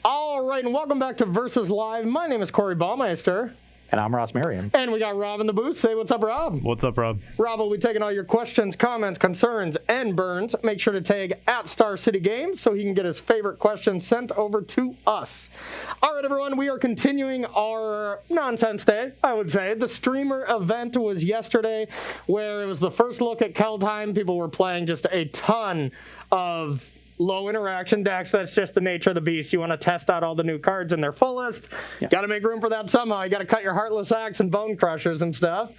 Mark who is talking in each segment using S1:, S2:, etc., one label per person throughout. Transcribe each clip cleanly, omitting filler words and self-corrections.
S1: All right, and welcome back to Versus Live. My name is Corey Baumeister.
S2: And I'm Ross Merriam.
S1: And we got Rob in the booth. Say what's up, Rob.
S3: What's up, Rob?
S1: Rob will be taking all your questions, comments, concerns, and burns. Make sure to tag at Star City Games so he can get his favorite questions sent over to us. All right, everyone, we are continuing our nonsense day, I would say. The streamer event was yesterday, where it was the first look at Kaldheim. People were playing just a ton of low interaction decks. That's just the nature of the beast. You want to test out all the new cards in their fullest.
S2: Yeah.
S1: Got to make room for that somehow. You got to cut your Heartless Axe and Bone Crushers and stuff.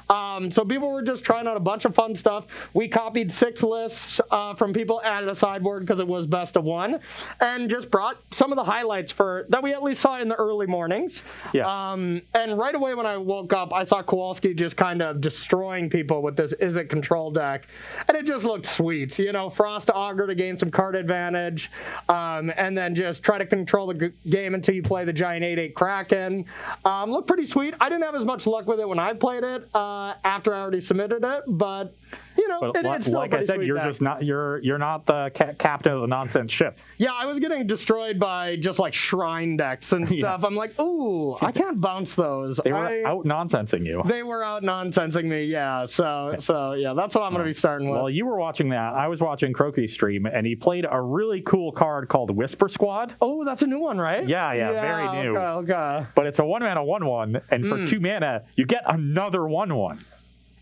S1: So people were just trying out a bunch of fun stuff. We copied 6 lists from people, added a sideboard because it was best of 1, and just brought some of the highlights that we at least saw in the early mornings.
S2: Yeah.
S1: And right away when I woke up, I saw Kowalski just kind of destroying people with this Is It Control deck, and it just looked sweet. You know, Frost Augur to gain some card advantage, and then just try to control the game until you play the giant 8/8 Kraken. Looked pretty sweet. I didn't have as much luck with it when I played it. After I already submitted it, but you know, it's still
S2: like I said, you're
S1: deck.
S2: just not you're not the captain of the nonsense ship.
S1: Yeah, I was getting destroyed by just like shrine decks and stuff.
S2: Yeah.
S1: I'm like, ooh, I can't bounce those.
S2: They were out nonsensing you.
S1: They were out nonsensing me. Yeah, so yeah, that's what I'm going to be starting with.
S2: Well, you were watching that. I was watching Croaky's stream, and he played a really cool card called Whisper Squad.
S1: Oh, that's a new one, right?
S2: Yeah, very new.
S1: Okay.
S2: But it's a 1-mana 1/1, and for 2 mana, you get another 1/1.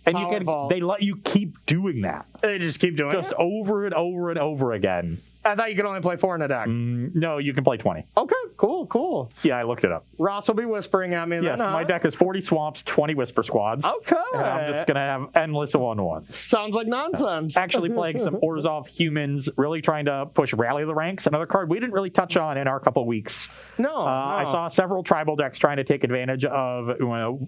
S2: And they let you keep doing that.
S1: They just keep doing
S2: it? Over and over and over again.
S1: I thought you could only play 4 in a deck.
S2: No, you can play 20.
S1: Okay, cool.
S2: Yeah, I looked it up.
S1: Ross will be whispering at me.
S2: Yes,
S1: then,
S2: my deck is 40 swamps, 20 Whisper Squads.
S1: Okay.
S2: And I'm just going to have endless 1/1s.
S1: Sounds like nonsense.
S2: Actually playing some Orzhov humans, really trying to push Rally the Ranks, another card we didn't really touch on in our couple weeks.
S1: No.
S2: I saw several tribal decks trying to take advantage of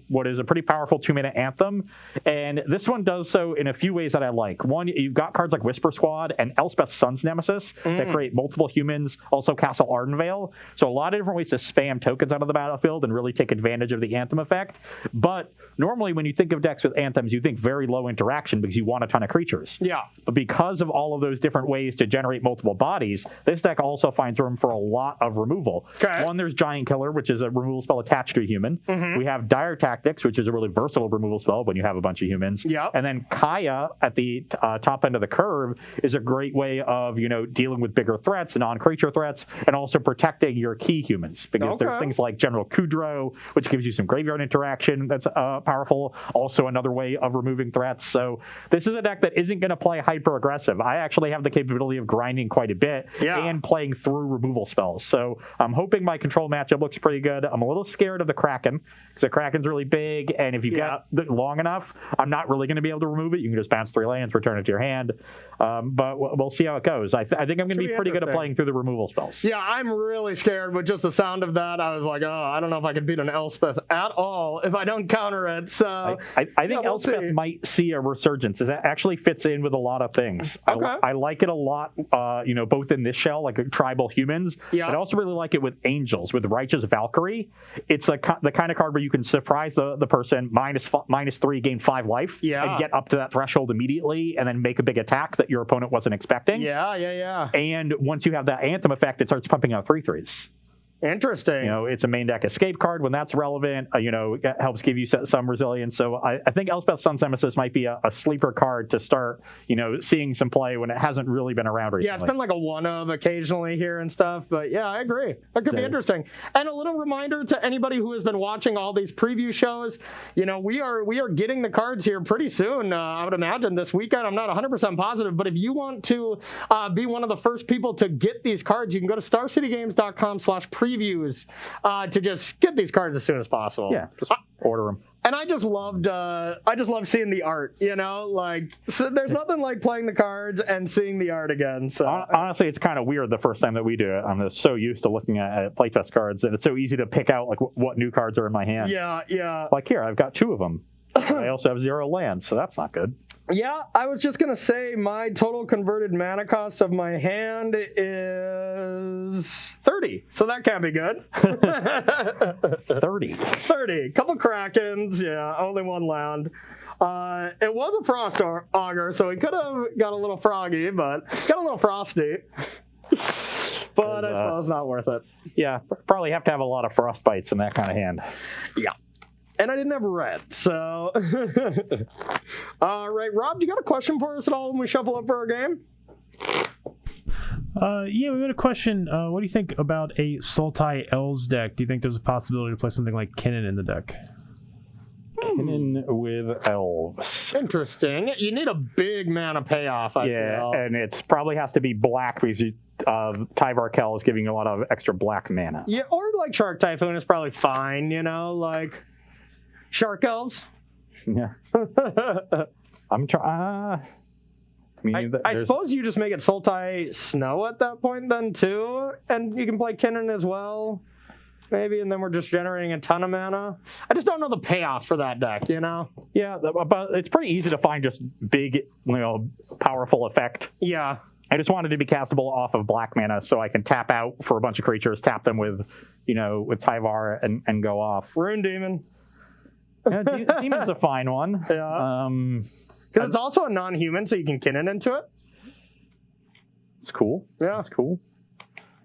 S2: what is a pretty powerful 2-mana Anthem, and this one does so in a few ways that I like. One, you've got cards like Whisper Squad and Elspeth Sun's Nemesis that create multiple humans, also Castle Ardenvale, so a lot of different ways to spam tokens out of the battlefield and really take advantage of the Anthem effect. But normally when you think of decks with Anthems, you think very low interaction because you want a ton of creatures.
S1: Yeah.
S2: But because of all of those different ways to generate multiple bodies, this deck also finds room for a lot of removal.
S1: Okay.
S2: One, there's Giant Killer, which is a removal spell attached to a human. We have Dire Tactics, which is a really versatile removal spell when you have a bunch of humans.
S1: Yep.
S2: And then Kaya at the top end of the curve is a great way of, dealing with bigger threats, non-creature threats, and also protecting your key humans. Because there's things like General Kudrow, which gives you some graveyard interaction that's powerful. Also another way of removing threats. So this is a deck that isn't going to play hyper-aggressive. I actually have the capability of grinding quite a bit and playing through removal spells. So I'm hoping my control matchup looks pretty good. I'm a little scared of the Kraken, because the Kraken's really big, and if you get long enough, I'm not really going to be able to remove it. You can just bounce 3 lands, return it to your hand. But we'll see how it goes. I think I'm going to be pretty good at playing through the removal spells.
S1: Yeah, I'm really scared with just the sound of that. I was like, I don't know if I can beat an Elspeth at all if I don't counter it. So
S2: I think Elspeth might see a resurgence. It actually fits in with a lot of things.
S1: Okay.
S2: I like it a lot, both in this shell, like tribal humans.
S1: Yeah.
S2: I also really like it with angels, with Righteous Valkyrie. It's the kind of card where you can surprise the person, -3, gain 5 life, and get up to that threshold immediately, and then make a big attack that your opponent wasn't expecting.
S1: Yeah.
S2: And once you have that Anthem effect, it starts pumping out 3/3s.
S1: Interesting.
S2: It's a main deck escape card when that's relevant. It helps give you some resilience. So I think Elspeth Sun's Nemesis might be a sleeper card to start, seeing some play when it hasn't really been around recently.
S1: Yeah, it's been like a one-of occasionally here and stuff. But yeah, I agree. That could be interesting. And a little reminder to anybody who has been watching all these preview shows, we are getting the cards here pretty soon. I would imagine this weekend. I'm not 100% positive, but if you want to be one of the first people to get these cards, you can go to starcitygames.com/previews to just get these cards as soon as possible.
S2: Yeah, just order them.
S1: And I just loved seeing the art, so there's nothing like playing the cards and seeing the art again. So
S2: honestly, it's kind of weird the first time that we do it. I'm just so used to looking at playtest cards, and it's so easy to pick out like what new cards are in my hand.
S1: Yeah.
S2: Like here, I've got 2 of them. I also have 0 lands, so that's not good.
S1: Yeah, I was just going to say my total converted mana cost of my hand is 30, so that can't be good. 30. Couple Krakens, only 1 land. It was a Frost Augur, so he could have got a little froggy, but got a little frosty. But I suppose not worth it.
S2: Yeah, probably have to have a lot of frostbites in that kind of hand.
S1: Yeah. And I didn't have red, so... All right, Rob, do you got a question for us at all when we shuffle up for our game?
S3: Yeah, we got a question. What do you think about a Sultai Elves deck? Do you think there's a possibility to play something like Kinnan in the deck?
S2: Kinnan with Elves.
S1: Interesting. You need a big mana payoff, I feel.
S2: And it probably has to be black because Tyvar Kell is giving you a lot of extra black mana.
S1: Yeah, or like Shark Typhoon is probably fine, you know, like Shark Elves.
S2: Yeah. I'm trying.
S1: I suppose you just make it Sultai Snow at that point then too, and you can play Kinnan as well, maybe, and then we're just generating a ton of mana. I just don't know the payoff for that deck, you know?
S2: Yeah, but it's pretty easy to find just big, powerful effect.
S1: Yeah.
S2: I just wanted to be castable off of black mana so I can tap out for a bunch of creatures, tap them with Tyvar and go off.
S1: Rune Demon.
S2: Yeah, Demon's a fine one.
S1: Yeah. Because it's also a non-human, so you can Kinnan into it.
S2: It's cool.
S1: Yeah.
S2: It's cool.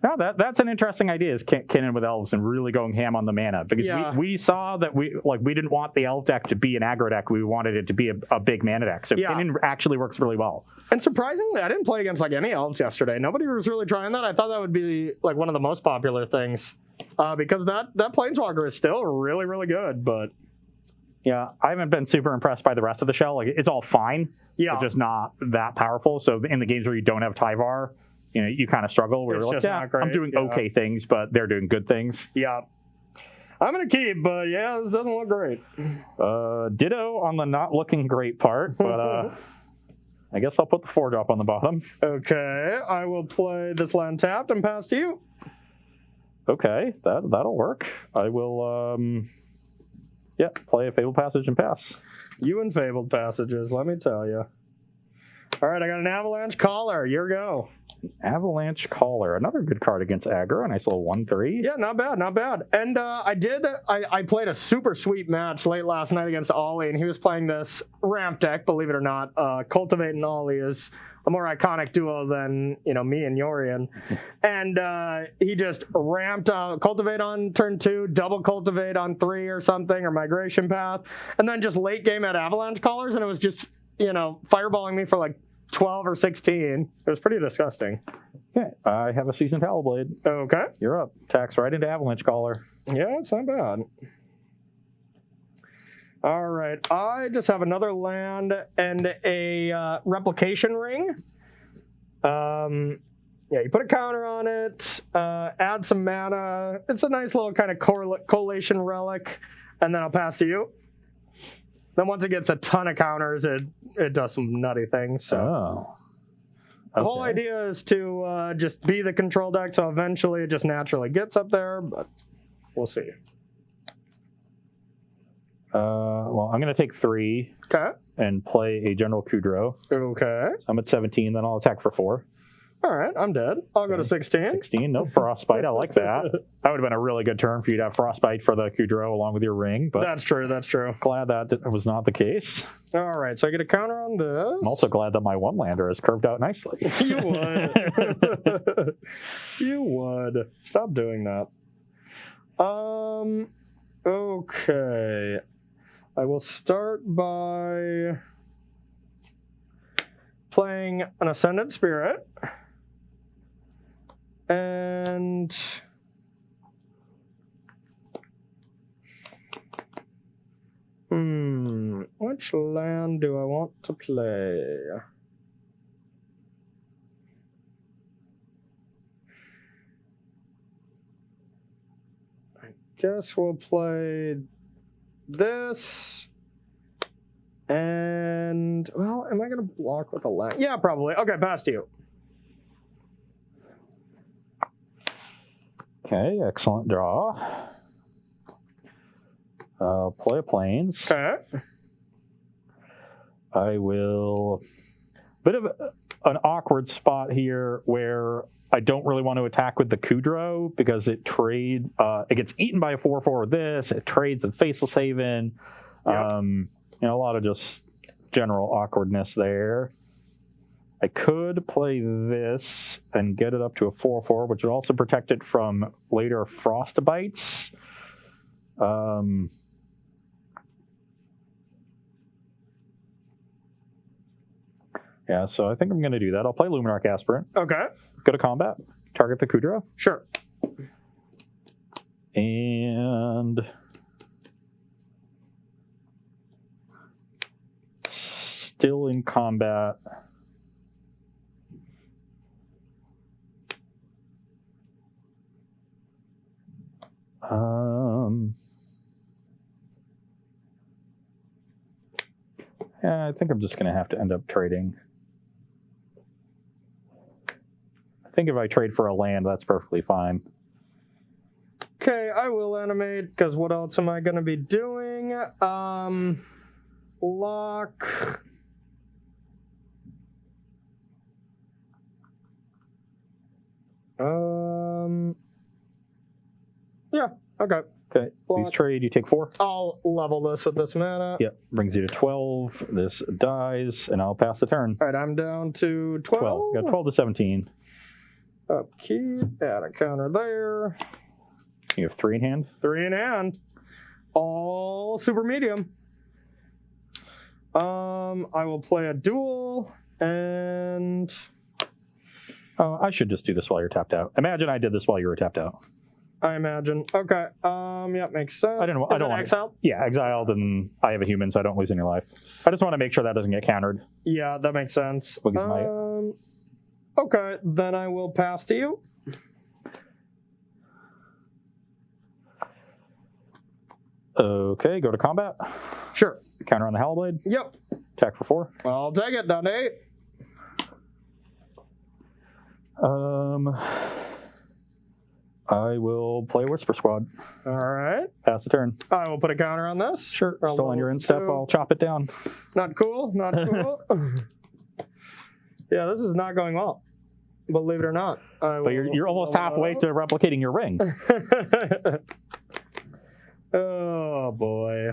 S2: No, that's an interesting idea, is Kinnan with Elves and really going ham on the mana. Because we saw that we didn't want the Elf deck to be an aggro deck. We wanted it to be a big mana deck. So Kinnan actually works really well.
S1: And surprisingly, I didn't play against any Elves yesterday. Nobody was really trying that. I thought that would be one of the most popular things. Because that Planeswalker is still really, really good, but...
S2: Yeah, I haven't been super impressed by the rest of the shell. It's all fine. Yeah. It's just not that powerful. So in the games where you don't have Tyvar, you kind of struggle. We're like, I'm doing okay things, but they're doing good things.
S1: Yeah. I'm going to keep, but this doesn't look great.
S2: Ditto on the not looking great part, but I guess I'll put the 4-drop on the bottom.
S1: Okay, I will play this land tapped and pass to you.
S2: Okay, that'll work. I will... play a Fabled Passage and pass.
S1: You and Fabled Passages, let me tell you. All right, I got an Avalanche Caller. Your go.
S2: Avalanche Caller, another good card against aggro. A nice little 1/3.
S1: Yeah, not bad, not bad. And I played a super sweet match late last night against Ollie, and he was playing this ramp deck, believe it or not. Cultivate and Ollie is a more iconic duo than me and Yorian. And he just ramped Cultivate on turn 2, double Cultivate on 3 or something, or Migration Path, and then just late game at Avalanche Callers, and it was just fireballing me for 12 or 16. It was pretty disgusting.
S2: Okay, I have a Seasoned Hellblade.
S1: Okay.
S2: You're up. Tax right into Avalanche Caller.
S1: Yeah, it's not bad. All right, I just have another land and a Replication Ring. You put a counter on it, add some mana. It's a nice little kind of collation relic, and then I'll pass to you. Then once it gets a ton of counters, it does some nutty things. So.
S2: Okay.
S1: The whole idea is to just be the control deck, so eventually it just naturally gets up there, but we'll see.
S2: Well, I'm going to take 3 and play a General Kudrow.
S1: Okay.
S2: I'm at 17, then I'll attack for 4.
S1: All right, I'm dead. I'll go to 16.
S2: 16, no Frostbite. I like that. That would have been a really good turn for you to have Frostbite for the Kudrow along with your ring. But
S1: that's true.
S2: Glad that was not the case.
S1: All right, so I get a counter on this.
S2: I'm also glad that my one-lander is curved out nicely.
S1: You would. You would. Stop doing that. Okay. I will start by playing an Ascendant Spirit. And which land do I want to play? I guess we'll play this. And, well, am I going to block with a land? Yeah, probably. Okay, pass to you.
S2: Okay, excellent draw. Play a Plains.
S1: Okay.
S2: I will... Bit of an awkward spot here where I don't really want to attack with the Kudrow because it gets eaten by a 4/4 with this. It trades with Faceless Haven. Yep. A lot of just general awkwardness there. I could play this and get it up to a 4/4, which would also protect it from later Frostbites. Yeah, so I think I'm going to do that. I'll play Luminarch Aspirant.
S1: Okay.
S2: Go to combat. Target the Kudra.
S1: Sure.
S2: And still in combat. Yeah, I think I'm just going to have to end up trading. I think if I trade for a land, that's perfectly fine.
S1: Okay, I will animate, because what else am I going to be doing? Lock. Yeah, okay.
S2: Okay, please trade. You take 4.
S1: I'll level this with this mana.
S2: Yep, brings you to 12. This dies, and I'll pass the turn.
S1: All right, I'm down to 12.
S2: Got 12 to 17.
S1: Upkeep, add a counter there.
S2: You have 3 in hand?
S1: 3 in hand. All super medium. I will play a duel, and...
S2: I should just do this while you're tapped out. Imagine I did this while you were tapped out.
S1: I imagine. Okay. Yeah, makes sense.
S2: I don't want
S1: exiled.
S2: Yeah, exiled, and I have a human, so I don't lose any life. I just want to make sure that doesn't get countered.
S1: Yeah, that makes sense.
S2: Because
S1: okay, then I will pass to you.
S2: Okay, go to combat.
S1: Sure.
S2: Counter on the Hallblade.
S1: Yep.
S2: Attack for 4.
S1: I'll take it. Down to 8.
S2: I will play Whisper Squad.
S1: All right.
S2: Pass the turn.
S1: I will put a counter on this.
S2: Sure. Still on your end step. I'll chop it down.
S1: Not cool. Not cool. Yeah, this is not going well. Believe it or not.
S2: But you're almost halfway to replicating your ring.
S1: Oh, boy.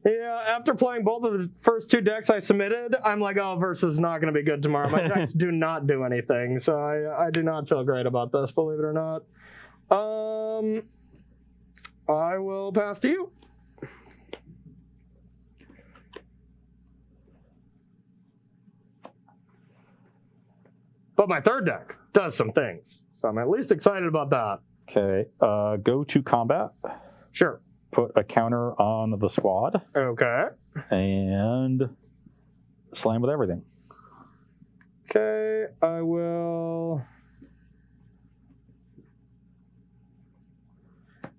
S1: Yeah, after playing both of the first 2 decks I submitted, I'm like, oh, versus is not going to be good tomorrow. My decks do not do anything, so I do not feel great about this, believe it or not. I will pass to you. But my third deck does some things, so I'm at least excited about that.
S2: Okay, go to combat.
S1: Sure.
S2: Put a counter on the squad.
S1: Okay.
S2: And slam with everything.
S1: Okay, I will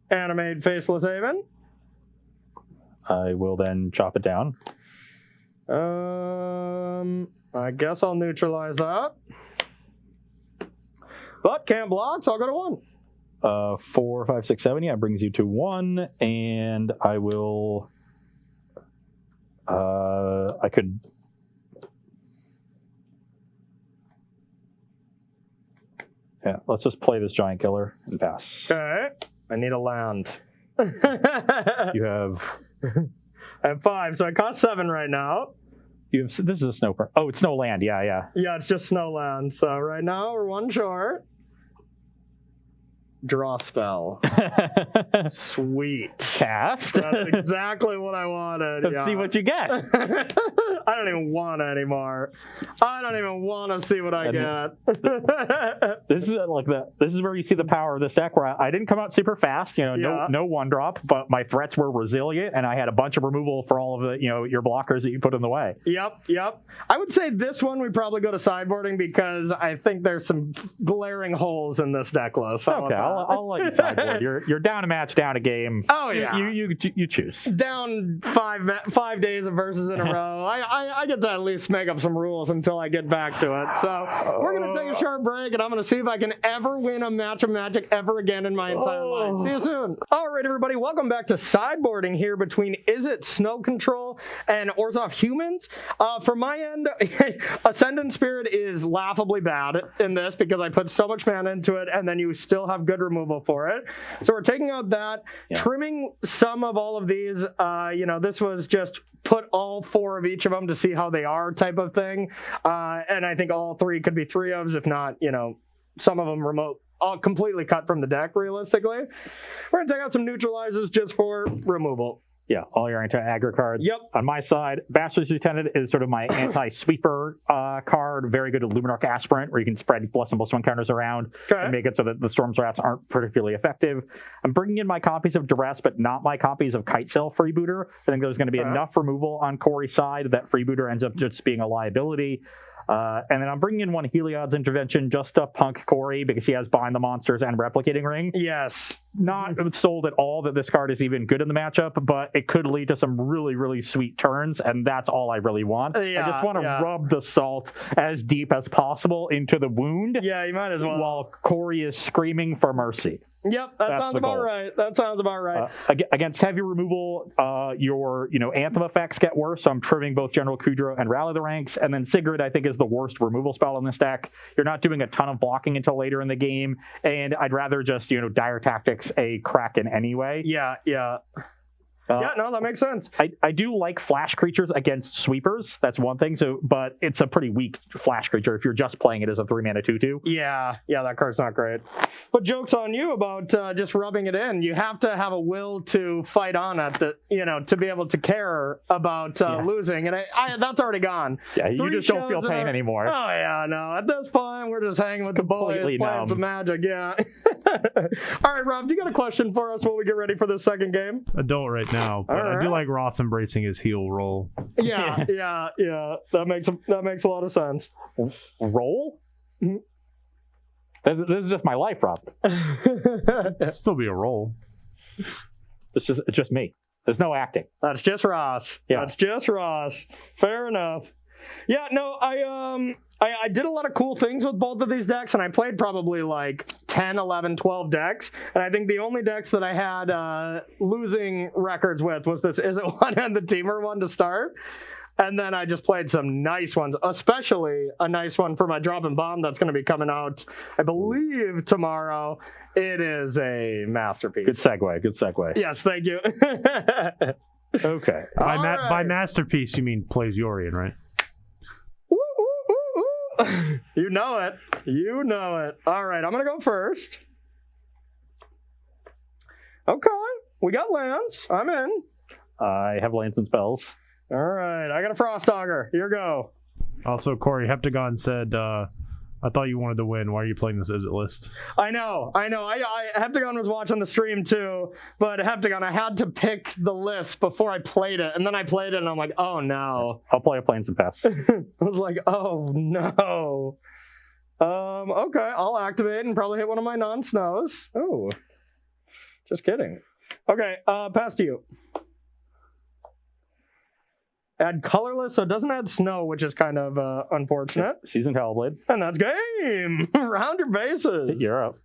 S1: animate Faceless Haven.
S2: I will then chop it down.
S1: I guess I'll neutralize that. But can't block, so I'll go to 1.
S2: 4, 5, 6, 7. Yeah, brings you to 1, and I will. I could. Yeah, let's just play this giant killer and pass.
S1: Okay, I need a land.
S2: You have.
S1: I have 5, so it costs 7 right now.
S2: You have. This is a snow. Oh, it's snow land. Yeah, yeah.
S1: Yeah, it's just snow land. So right now we're 1 short. Draw spell. Sweet.
S2: Cast.
S1: That's exactly what I wanted.
S2: Let's see what you get.
S1: I don't even want it anymore. I don't even want to see what I get.
S2: This is where you see the power of this deck. Where I didn't come out super fast. No 1-drop, but my threats were resilient, and I had a bunch of removal for all of the your blockers that you put in the way.
S1: Yep. I would say this one we probably go to sideboarding because I think there's some glaring holes in this deck list.
S2: Okay. I'll let you sideboard. You're down a match, down a game.
S1: Oh yeah.
S2: You choose.
S1: Down 5 days of versus in a row. I get to at least make up some rules until I get back to it. So we're gonna take a short break, and I'm gonna see if I can ever win a match of Magic ever again in my entire life. See you soon. All right, everybody, welcome back to sideboarding here between Izzet Snow Control and Orzhov Humans. From my end, Ascendant Spirit is laughably bad in this because I put so much mana into it, and then you still have good good removal for it. So we're taking out that, trimming some of all of these. This was just put all 4 of each of them to see how they are type of thing. And I think all 3 could be 3-ofs, if not, some of them remote. All completely cut from the deck, realistically. We're going to take out some neutralizers just for removal.
S2: Yeah, all your anti-aggro cards.
S1: Yep.
S2: On my side, Bastard's Lieutenant is sort of my anti-sweeper card. Very good at Luminarch Aspirant, where you can spread +1/+1 counters around and make it so that the Storm's Wraths aren't particularly effective. I'm bringing in my copies of Duress, but not my copies of Kitesail Freebooter. I think there's going to be enough removal on Corey's side that Freebooter ends up just being a liability. And then I'm bringing in 1 Heliod's Intervention just to punk Corey because he has Bind the Monsters and Replicating Ring.
S1: Yes.
S2: Not sold at all that this card is even good in the matchup, but it could lead to some really, really sweet turns, and that's all I really want. I just want to rub the salt as deep as possible into the wound.
S1: Yeah, you might as well.
S2: While Corey is screaming for mercy.
S1: Yep, that's sounds about right. That sounds about right.
S2: Against heavy removal, your Anthem effects get worse, so I'm trimming both General Kudro and Rally the Ranks, and then Sigrid, I think, is the worst removal spell in this deck. You're not doing a ton of blocking until later in the game, and I'd rather just, Dire Tactics a Kraken anyway.
S1: Yeah. No, that makes sense.
S2: I do like flash creatures against sweepers. That's one thing. But it's a pretty weak flash creature if you're just playing it as a 3-mana 2/2.
S1: Yeah, that card's not great. But joke's on you about just rubbing it in. You have to have a will to fight on at to be able to care about losing. And that's already gone.
S2: Yeah, you just don't feel pain anymore.
S1: Oh yeah, no. At this point, we're just hanging with the boys, playing some Magic. Yeah. All right, Rob, do you got a question for us while we get ready for the second game?
S3: I don't right now, but I do like Ross embracing his heel roll.
S1: Yeah. That makes a lot of sense.
S2: Roll? This is just my life, Rob.
S3: It'd still be a roll.
S2: It's just me. There's no acting.
S1: That's just Ross.
S2: Yeah.
S1: That's just Ross. Fair enough. Yeah, no, I did a lot of cool things with both of these decks, and I played probably like 10, 11, 12 decks, and I think the only decks that I had losing records with was this Is It One and the Teamer one to start, and then I just played some nice ones, especially a nice one for my Drop and Bomb that's going to be coming out, I believe, tomorrow. It is a masterpiece.
S2: Good segue.
S1: Yes, thank you.
S2: Okay.
S3: By masterpiece, you mean Plays Yorion, right?
S1: You know it. All right, I'm going to go first. Okay, we got lands. I'm in.
S2: I have lands and spells.
S1: All right, I got a Frost Augur. Here go.
S3: Also, Corey, Heptagon said, I thought you wanted to win. Why are you playing this Izzet list?
S1: I know. Heptagon was watching the stream too, but Heptagon, I had to pick the list before I played it, and then I played it, and I'm like, oh no.
S2: I'll play a Plains and Pests.
S1: I was like, oh no. Okay, I'll activate and probably hit one of my non-snows. Oh, just kidding. Okay, pass to you. Add colorless, so it doesn't add snow, which is kind of unfortunate.
S2: Seasoned Hellblade.
S1: And that's game! Round your bases.
S2: You're up.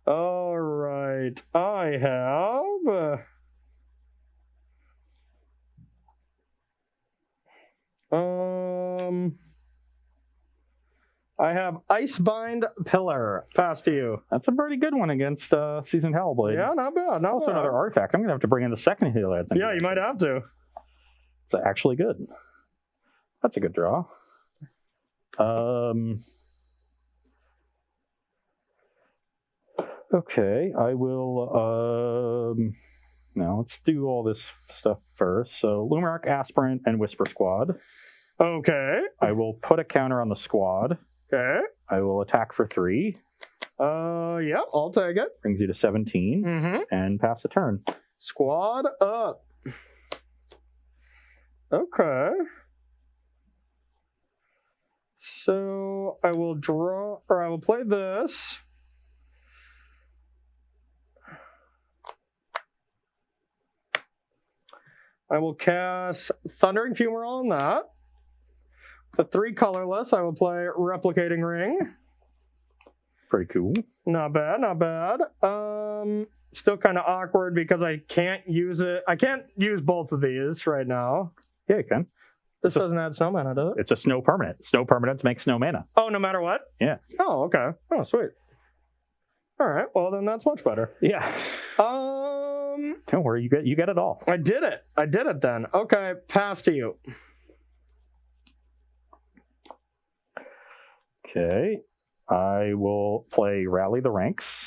S1: All right. I have... I have Icebind Pillar. Pass to you.
S2: That's a pretty good one against Seasoned Hellblade.
S1: Yeah, not bad.
S2: Also another artifact. I'm going to have to bring in the second Heliod.
S1: Yeah, you might have to.
S2: It's actually good. That's a good draw. Okay, I will... now, let's do all this stuff first. So, Luminarch, Aspirant, and Whisper Squad.
S1: Okay.
S2: I will put a counter on the squad.
S1: Okay.
S2: I will attack for 3.
S1: Yep, I'll take it.
S2: Brings you to 17. And pass the turn.
S1: Squad up. Okay. So I will play this. I will cast Thundering Fumarole on that. The 3 colorless, I will play Replicating Ring.
S2: Pretty cool.
S1: Not bad. Still kind of awkward because I can't use it. I can't use both of these right now.
S2: Yeah, you can.
S1: This doesn't add snow mana, does it?
S2: It's a snow permanent. Snow permanents make snow mana.
S1: Oh, no matter what?
S2: Yeah.
S1: Oh, okay. Oh, sweet. All right. Well, then that's much better.
S2: Yeah. Don't worry, you get it all.
S1: I did it then. Okay, pass to you.
S2: Okay. I will play Rally the Ranks.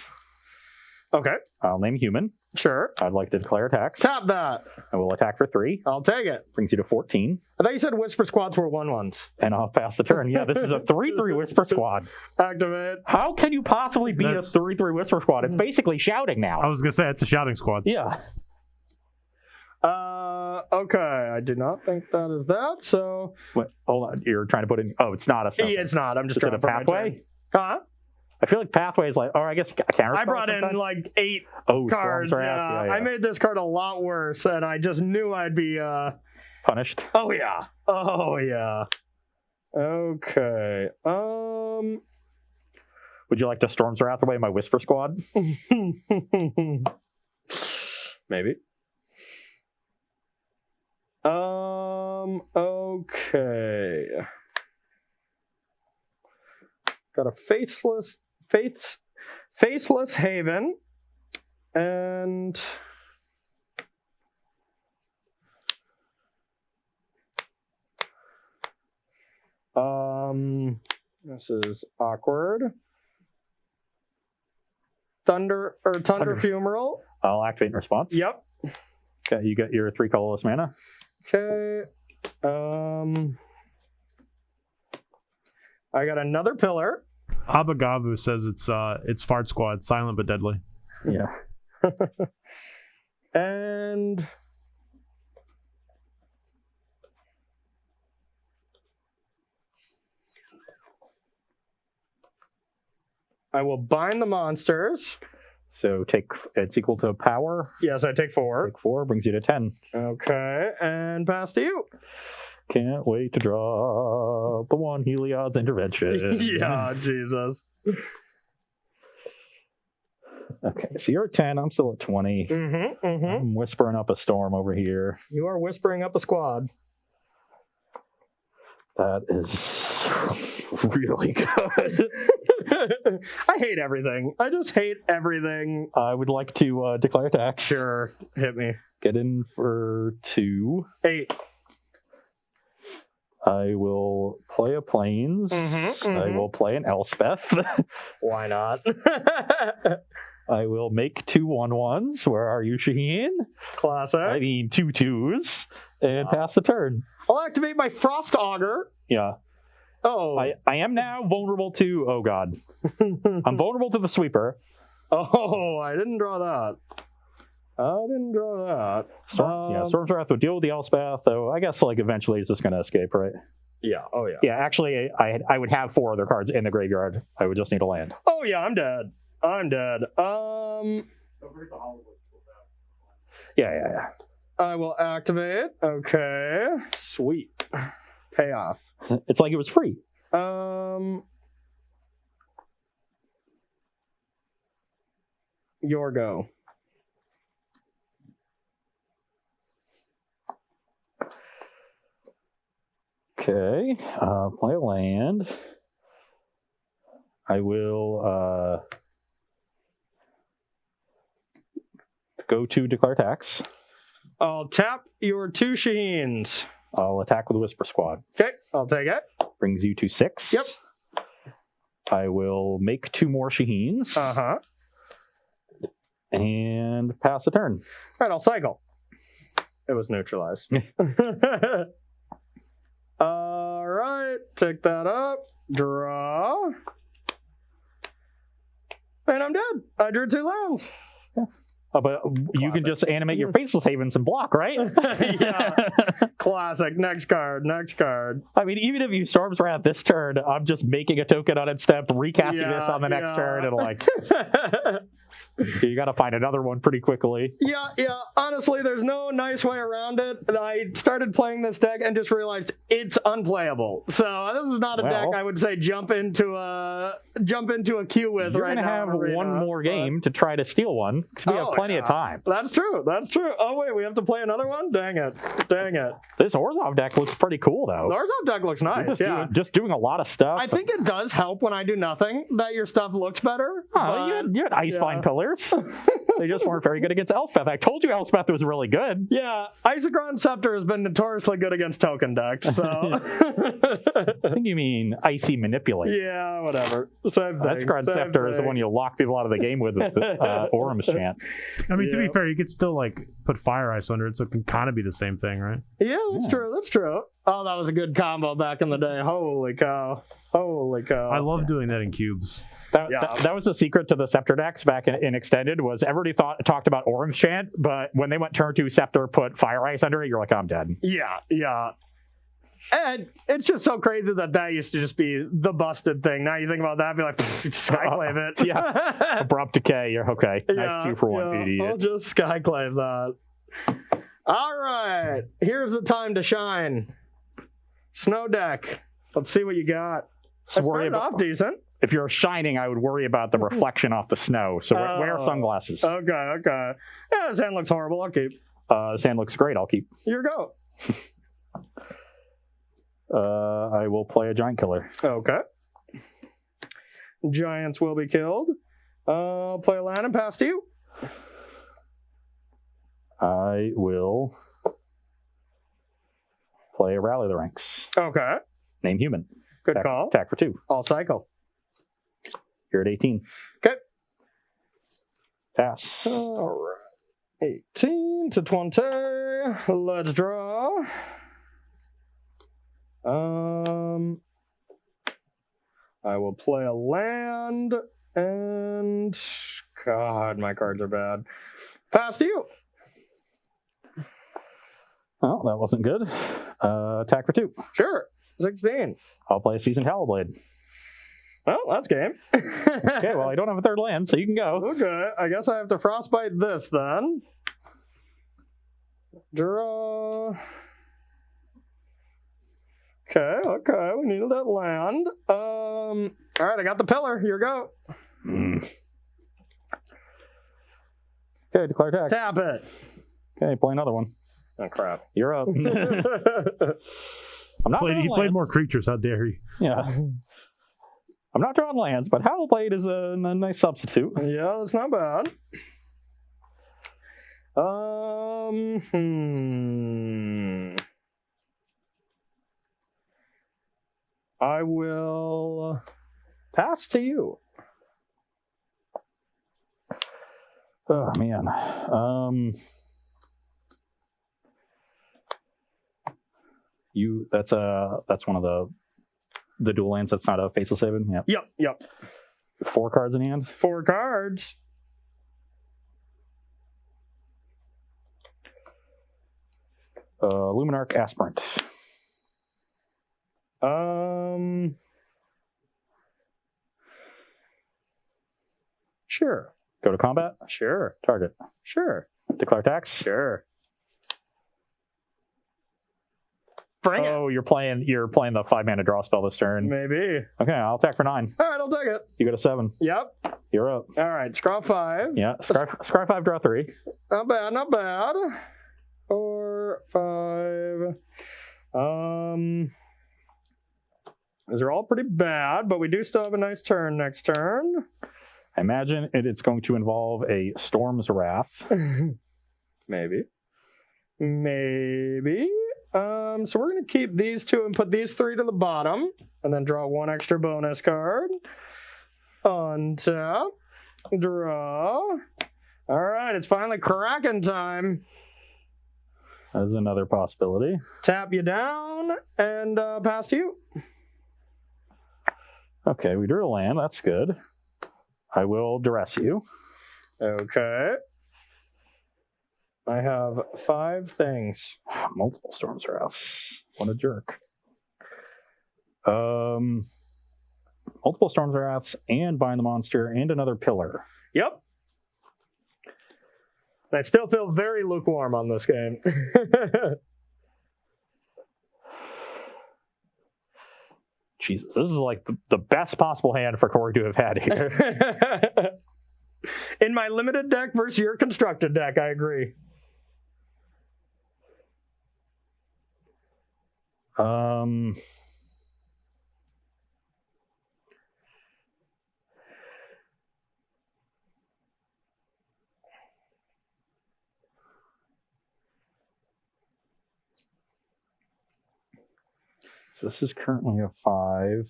S1: Okay.
S2: I'll name human.
S1: Sure.
S2: I'd like to declare attacks.
S1: Tap that.
S2: I will attack for 3.
S1: I'll take it.
S2: Brings you to 14.
S1: I thought you said Whisper Squads were 1/1s.
S2: And I'll pass the turn. Yeah, this is a 3/3 Whisper Squad.
S1: Activate.
S2: How can you possibly be a 3/3 Whisper Squad? It's basically shouting now.
S3: I was gonna say it's a shouting squad.
S2: Yeah.
S1: Okay. I do not think that is that, so...
S2: Wait, hold on. You're trying to put in... Oh, it's not a...
S1: Yeah, it's not. I'm just
S2: is it a
S1: trying to put my
S2: pathway?
S1: turn. Huh?
S2: I feel like pathway is like... Oh, I guess counter.
S1: I brought in like 8 cards.
S2: Storm's Wrath.
S1: Yeah. I made this card a lot worse, and I just knew I'd be...
S2: Punished.
S1: Oh, yeah. Oh, yeah. Okay.
S2: Would you like to Storm's Wrath away my Whisper Squad?
S1: Maybe. Okay. Got a faceless Haven, and this is awkward. Thunder Fumarole.
S2: I'll activate in response.
S1: Yep.
S2: Okay, you get your 3 colorless mana.
S1: Okay. I got another pillar.
S3: Abagavu says it's Fart Squad, silent but deadly.
S2: Yeah.
S1: And I will bind the monsters.
S2: So it's equal to power.
S1: Yes, I take 4.
S2: Take 4, brings you to 10.
S1: Okay, and pass to you.
S2: Can't wait to draw the one Heliod's intervention.
S1: Yeah, Jesus.
S2: Okay, so you're at 10. I'm still at 20. I'm whispering up a storm over here.
S1: You are whispering up a squad.
S2: That is really good.
S1: I hate everything. I just hate everything.
S2: I would like to declare attacks.
S1: Sure, hit me.
S2: Get in for 2.
S1: 8.
S2: I will play a Plains. I will play an Elspeth.
S1: Why not?
S2: I will make 2 1/1s. Where are you, Shaheen?
S1: Classic.
S2: I mean 2 2s. And pass the turn.
S1: I'll activate my Frost Augur.
S2: Yeah.
S1: Oh.
S2: I am now vulnerable to... Oh, God. I'm vulnerable to the Sweeper.
S1: Oh, I didn't draw that.
S2: Storm's Wrath would deal with the Elspeth, though I guess like eventually it's just going to escape, right?
S1: Yeah, oh yeah.
S2: Yeah, actually, I would have 4 other cards in the graveyard. I would just need a land.
S1: Oh yeah, I'm dead.
S2: Yeah.
S1: I will activate. Okay. Sweet. Payoff.
S2: It's like it was free.
S1: Your go.
S2: Okay. Play a land. I will go to declare attacks.
S1: I'll tap your 2 Shaheens.
S2: I'll attack with a Whisper Squad.
S1: Okay, I'll take it.
S2: Brings you to 6.
S1: Yep.
S2: I will make 2 more Shaheens. And pass a turn.
S1: All right, I'll cycle. It was neutralized. All right, take that up. Draw. And I'm dead. I drew 2 lands.
S2: Yeah. But you can just animate your Faceless Havens and block, right?
S1: Yeah. Classic. Next card.
S2: I mean, even if you Storm's Wrath this turn, I'm just making a token on its step, recasting this on the next turn, and like... You got to find another one pretty quickly.
S1: Yeah. Honestly, there's no nice way around it. I started playing this deck and just realized it's unplayable. So this is not a deck I would say jump into a queue with right now.
S2: You're going to have one more game to try to steal one because we have plenty of time.
S1: That's true. Oh, wait, we have to play another one? Dang it.
S2: This Orzhov deck looks pretty cool, though.
S1: The Orzhov deck looks nice,
S2: just doing a lot of stuff.
S1: I think it does help when I do nothing that your stuff looks better.
S2: You had Icevine Pillars. They just weren't very good against Elspeth. I told you Elspeth was really good.
S1: Yeah, Isochron Scepter has been notoriously good against token decks, so...
S2: I think you mean Icy Manipulate.
S1: Yeah, whatever. Same thing.
S2: Isochron Scepter is the one you lock people out of the game with Orum's Chant.
S3: I mean, to be fair, you could still put Fire Ice under it, so it can kind of be the same thing, right?
S1: Yeah, that's true. Oh, that was a good combo back in the day. Holy cow. I love doing that in cubes.
S2: That was the secret to the Scepter decks back in Extended, was everybody talked about Orum's Chant, but when they went turn 2 Scepter, put Fire Ice under it, you're like, I'm dead.
S1: Yeah. And it's just so crazy that used to just be the busted thing. Now you think about that, be like, Skyclave it.
S2: Yeah. Abrupt Decay, you're okay. Nice 2-for-1, idiot.
S1: I'll just Skyclave that. All right. Here's the time to shine. Snow deck. Let's see what you got.
S2: So
S1: started off decent.
S2: If you're shining, I would worry about the reflection off the snow. So wear sunglasses.
S1: Okay. Yeah, this hand looks horrible. I'll keep.
S2: This hand looks great. I'll keep.
S1: Here go.
S2: I will play a Giant Killer.
S1: Okay. Giants will be killed. I'll play a land and pass to you.
S2: I will play a Rally the Ranks.
S1: Okay.
S2: Name human.
S1: Good call.
S2: Attack for 2.
S1: I'll cycle.
S2: You're at 18.
S1: Okay.
S2: Pass.
S1: All right. 18 to 20. Let's draw. I will play a land and God, my cards are bad. Pass to you.
S2: Oh, that wasn't good. Attack for 2.
S1: Sure. 16.
S2: I'll play a Seasoned Hallowblade.
S1: Well, that's game.
S2: Okay, well, I don't have a third land, so you can go.
S1: Okay, I guess I have to Frostbite this then. Draw. Okay, we needed that land. All right, I got the pillar. Here we go.
S2: Okay, declare tax.
S1: Tap it.
S2: Okay, play another one.
S1: Oh, crap.
S2: You're up. I'm not
S3: He played more creatures. How dare he?
S2: Yeah. I'm not drawing lands, but Howlblade is a nice substitute.
S1: Yeah, that's not bad. I will pass to you.
S2: Oh man. That's one of the dual lands that's not a Faceless Haven.
S1: Yep.
S2: 4 cards in hand.
S1: 4 cards.
S2: Luminarch Aspirant.
S1: Sure.
S2: Go to combat.
S1: Sure.
S2: Target.
S1: Sure.
S2: Declare tax.
S1: Sure. Bring it.
S2: Oh, you're playing the 5-mana draw spell this turn.
S1: Maybe.
S2: Okay, I'll attack for 9.
S1: All right, I'll take it.
S2: You go to 7.
S1: Yep.
S2: You're up.
S1: All right, scry 5.
S2: Yeah, scry 5, draw 3.
S1: Not bad. 4, 5. These are all pretty bad, but we do still have a nice turn next turn.
S2: I imagine it's going to involve a Storm's Wrath.
S1: Maybe. So we're going to keep these 2 and put these 3 to the bottom, and then draw 1 extra bonus card. Untap. Draw. All right, it's finally Kraken time.
S2: That is another possibility.
S1: Tap you down and pass to you.
S2: Okay, we drew a land. That's good. I will duress you.
S1: Okay. I have 5 things.
S2: Multiple Storm's Wraths. What a jerk. Multiple Storm's Wraths and Bind the Monster and another pillar.
S1: Yep. I still feel very lukewarm on this game.
S2: Jesus, this is like the best possible hand for Corey to have had here.
S1: In my limited deck versus your constructed deck, I agree.
S2: So this is currently a 5.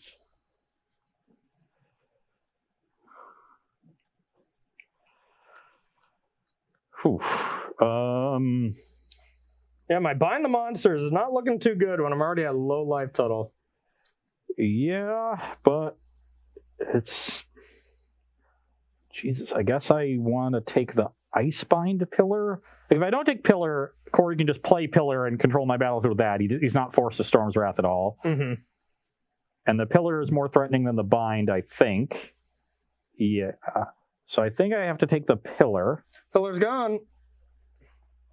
S2: Whew.
S1: Yeah, my Bind the Monsters is not looking too good when I'm already at low life total.
S2: Yeah, but it's... Jesus, I guess I want to take the Icebind Pillar. Like, if I don't take Pillar, Corey can just play Pillar and control my battlefield with that. He's not forced to Storm's Wrath at all.
S1: Mm-hmm.
S2: And the Pillar is more threatening than the Bind, I think. Yeah. So I think I have to take the Pillar.
S1: Pillar's gone.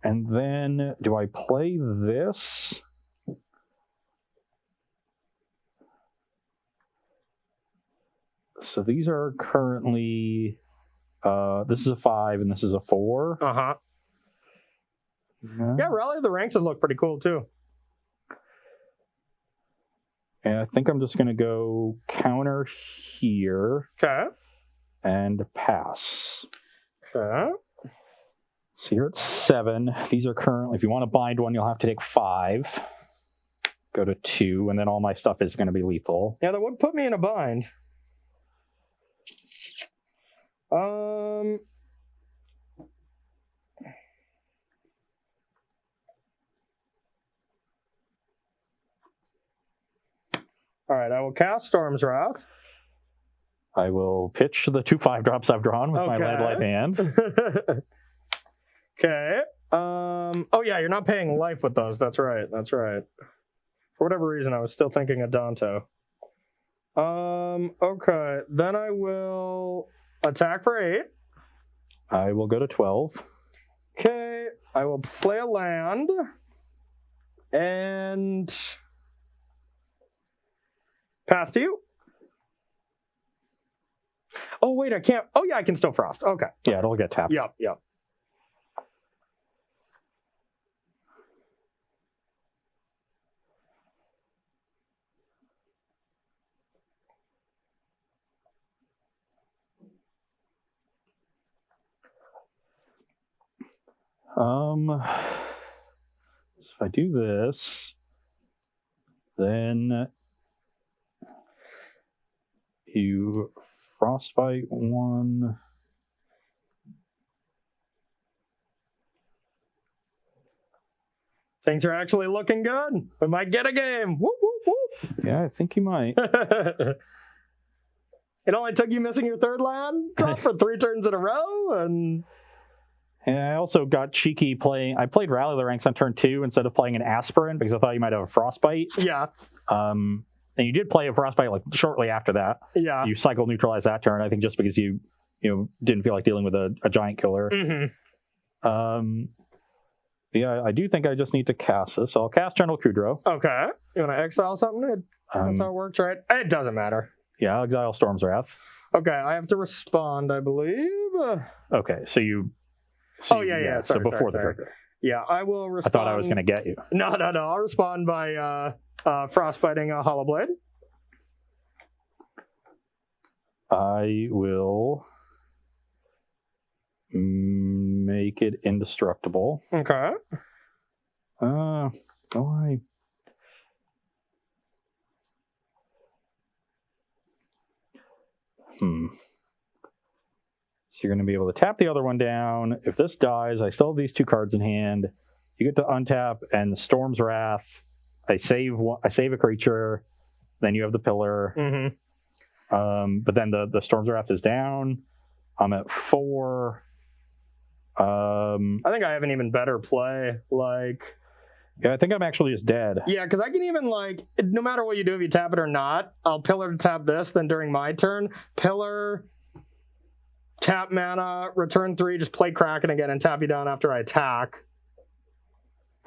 S2: And then, do I play this? So these are currently... this is a 5 and this is a 4.
S1: Uh-huh. Yeah, Rally of the Ranks would look pretty cool, too.
S2: And I think I'm just going to go counter here.
S1: Okay.
S2: And pass.
S1: Okay.
S2: So you're at 7. These are currently, if you want to bind one, you'll have to take 5. Go to 2, and then all my stuff is going to be lethal.
S1: Yeah, that would put me in a bind. All right, I will cast Storm's Wrath.
S2: I will pitch the 2 5-drops I've drawn with my Land Light hand.
S1: Okay. Oh yeah, you're not paying life with those. That's right. That's right. For whatever reason, I was still thinking of Danto. Okay. Then I will attack for 8.
S2: I will go to 12.
S1: Okay. I will play a land. And pass to you. Oh, wait, I can't. Oh, yeah, I can still Frost. Okay.
S2: Yeah, it'll get tapped.
S1: Yep, yep.
S2: So if I do this, then you Frostbite 1.
S1: Things are actually looking good. We might get a game. Whoop, whoop, whoop.
S2: Yeah, I think you might.
S1: It only took you missing your 3rd land drop for 3 turns in a row, and
S2: I also got cheeky playing. I played Rally the Ranks on turn 2 instead of playing an Aspirin because I thought you might have a Frostbite.
S1: Yeah.
S2: And you did play a Frostbite like shortly after that.
S1: Yeah.
S2: You cycle neutralize that turn. I think just because you didn't feel like dealing with a giant killer.
S1: Mm-hmm.
S2: Yeah, I do think I just need to cast this. So I'll cast General Kudrow.
S1: Okay. You want to exile something? That's how it works, right? It doesn't matter.
S2: Yeah, I'll exile Storm's Wrath.
S1: Okay, I have to respond, I believe.
S2: Okay, so you...
S1: yeah.
S2: So
S1: sorry,
S2: before the
S1: sorry.
S2: trigger.
S1: Yeah, I will respond.
S2: I thought I was going to get you.
S1: No. I'll respond by frostbiting a Hollow Blade.
S2: I will make it indestructible.
S1: Okay. So you're going to be able to tap the other one down. If this dies, I still have these 2 cards in hand. You get to untap and Storm's Wrath. I save a creature. Then you have the Pillar. Mm-hmm.
S2: But then the Storm's Wrath is down. I'm at 4.
S1: I think I have an even better play.
S2: Yeah, I think I'm actually just dead.
S1: Yeah, because I can even, no matter what you do, if you tap it or not, I'll Pillar to tap this, then during my turn, Pillar, tap mana, return 3, just play Kraken again and tap you down after I attack.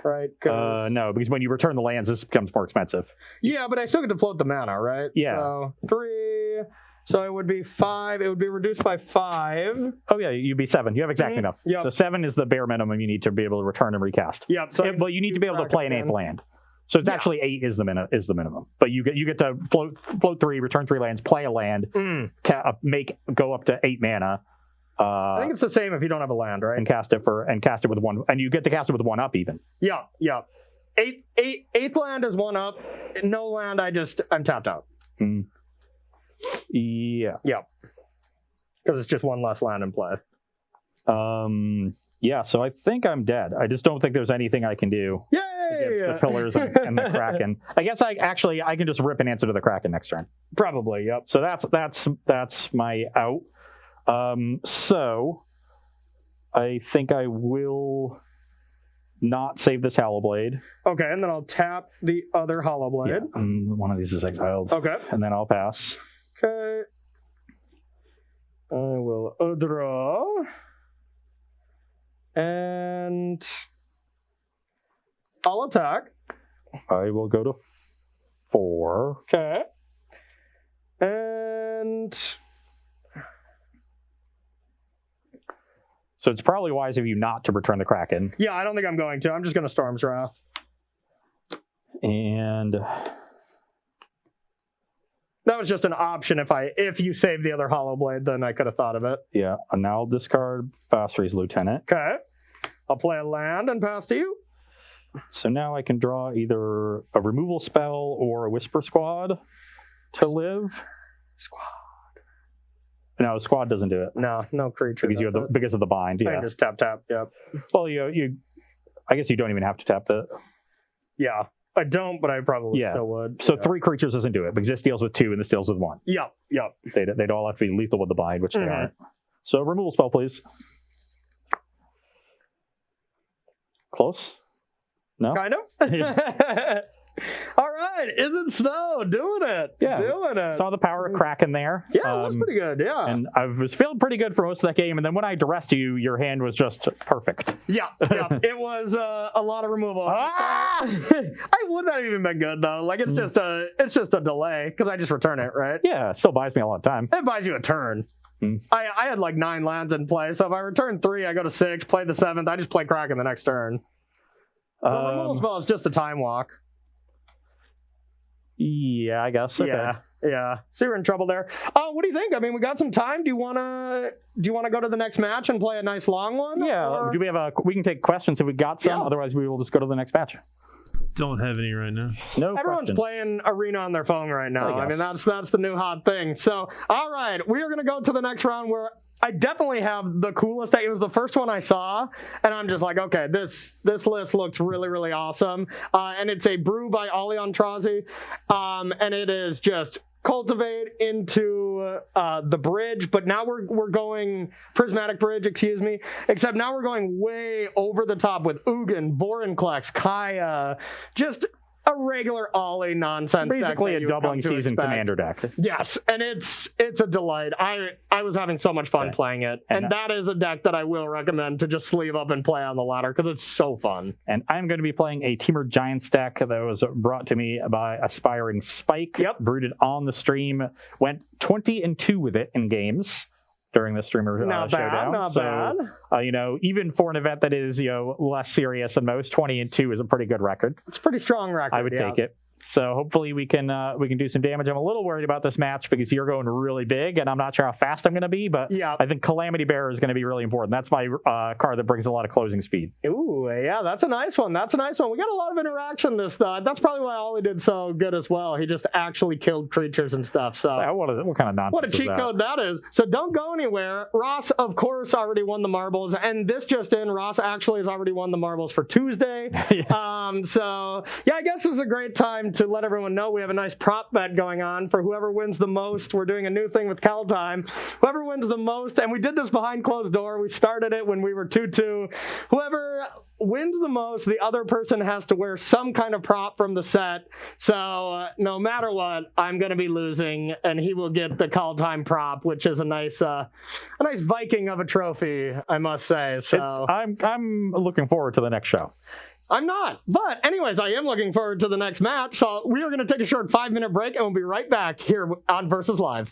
S1: Right?
S2: No, because when you return the lands, this becomes more expensive.
S1: Yeah, but I still get to float the mana, right?
S2: Yeah.
S1: So 3. So it would be 5. It would be reduced by 5.
S2: Oh yeah, you'd be 7. You have exactly enough.
S1: Yep.
S2: So 7 is the bare minimum you need to be able to return and recast.
S1: Yep. So
S2: Well, you need to be able to play an 8th land. So it's actually 8 is the minimum. But you get to float 3, return 3 lands, play a land, go up to 8 mana.
S1: I think it's the same if you don't have a land, right?
S2: And cast it with 1, and you get to cast it with 1 up even.
S1: Yeah. 8th land is 1 up. No land, I'm tapped out.
S2: Yeah.
S1: Yeah. Because it's just 1 less land in play.
S2: Yeah, so I think I'm dead. I just don't think there's anything I can do against the pillars and the Kraken. I guess I can just rip an answer to the Kraken next turn.
S1: Probably, yep.
S2: So that's my out. So I think I will not save this Hollow Blade.
S1: Okay, and then I'll tap the other Hollow Blade.
S2: Yeah, one of these is exiled.
S1: Okay.
S2: And then I'll pass.
S1: Okay. I will draw. And I'll attack.
S2: I will go to 4.
S1: Okay. And
S2: so it's probably wise of you not to return the Kraken.
S1: yeah, I don't think I'm going to. I'm just going to Storm's Wrath.
S2: And
S1: that was just an option. If you save the other Hollow Blade, then I could have thought of it.
S2: yeah, and now I'll discard Basri's Lieutenant.
S1: Okay. I'll play a land and pass to you.
S2: So now I can draw either a removal spell or a Whisper Squad to live.
S1: Squad.
S2: No, Squad doesn't do it.
S1: No creature.
S2: Because of the bind.
S1: I
S2: Yeah.
S1: can just tap. Yep.
S2: Well, I guess you don't even have to tap that.
S1: Yeah. I don't, but I probably still would.
S2: So 3 creatures doesn't do it because this deals with 2 and this deals with 1.
S1: Yep.
S2: They'd all have to be lethal with the bind, which they aren't. So removal spell, please. Close? No?
S1: Kind of. All right. Isn't Snow doing it?
S2: Yeah.
S1: Doing it.
S2: Saw the power of Kraken there.
S1: Yeah, it was pretty good. Yeah.
S2: And I was feeling pretty good for most of that game. And then when I dressed you, your hand was just perfect.
S1: Yeah. It was a lot of removal. I wouldn't have even been good though. Like it's just a delay because I just return it, right?
S2: Yeah, it still buys me a lot of time.
S1: It buys you a turn. I had like 9 lands in play, so if I return 3, I go to 6, play the 7th, I just play Kraken the next turn. The removal spell is just a time walk.
S2: Yeah, I guess. Okay.
S1: Yeah. So you're in trouble there. What do you think? I mean, we got some time. Do you wanna go to the next match and play a nice long one?
S2: Yeah.
S1: Or?
S2: Do we can take questions if we got some.
S1: Yeah.
S2: Otherwise, we will just go to the next match.
S3: Don't have any right now.
S2: No.
S1: Everyone's
S2: question.
S1: playing Arena on their phone right now. I mean,
S2: guess.
S1: that's the new hot thing. So, all right, we are gonna go to the next round where I definitely have the coolest deck. It was the first one I saw, and I'm just like, okay, this list looks really, really awesome. And it's a brew by Oleon Trazi, and it is just cultivate into the bridge, but now we're going prismatic bridge, except now we're going way over the top with Ugin, Vorinclex, Kaya, just a regular Ollie nonsense
S2: Basically
S1: deck
S2: a doubling season commander deck.
S1: Yes, and it's a delight. I was having so much fun playing it, and that is a deck that I will recommend to just sleeve up and play on the ladder because it's so fun.
S2: And I'm going to be playing a Temur Giants deck that was brought to me by Aspiring Spike.
S1: Yep.
S2: Brewed it on the stream. Went 20-2 with it in games during the streamer showdown.
S1: Not bad.
S2: Even for an event that is less serious than most, 20-2 is a pretty good record.
S1: It's a pretty strong record.
S2: I would take it. So hopefully we can do some damage. I'm a little worried about this match because you're going really big, and I'm not sure how fast I'm going to be. But I think Calamity Bearer is going to be really important. That's my card that brings a lot of closing speed.
S1: Ooh, yeah, that's a nice one. We got a lot of interaction this time. That's probably why Ollie did so good as well. He just actually killed creatures and stuff. So
S2: what kind of nonsense?
S1: What a cheat code that is. So don't go anywhere. Ross, of course, already won the marbles, and this just in, Ross actually has already won the marbles for Tuesday. So I guess this is a great time And to let everyone know, we have a nice prop bet going on for whoever wins the most. We're doing a new thing with Kaldheim. Whoever wins the most, and we did this behind closed door. We started it when we were 2-2. Whoever wins the most, the other person has to wear some kind of prop from the set. So no matter what, I'm going to be losing, and he will get the Kaldheim prop, which is a nice Viking of a trophy, I must say. So
S2: I'm looking forward to the next show.
S1: I'm not. But anyways, I am looking forward to the next match. So we are going to take a short 5-minute break, and we'll be right back here on Versus Live.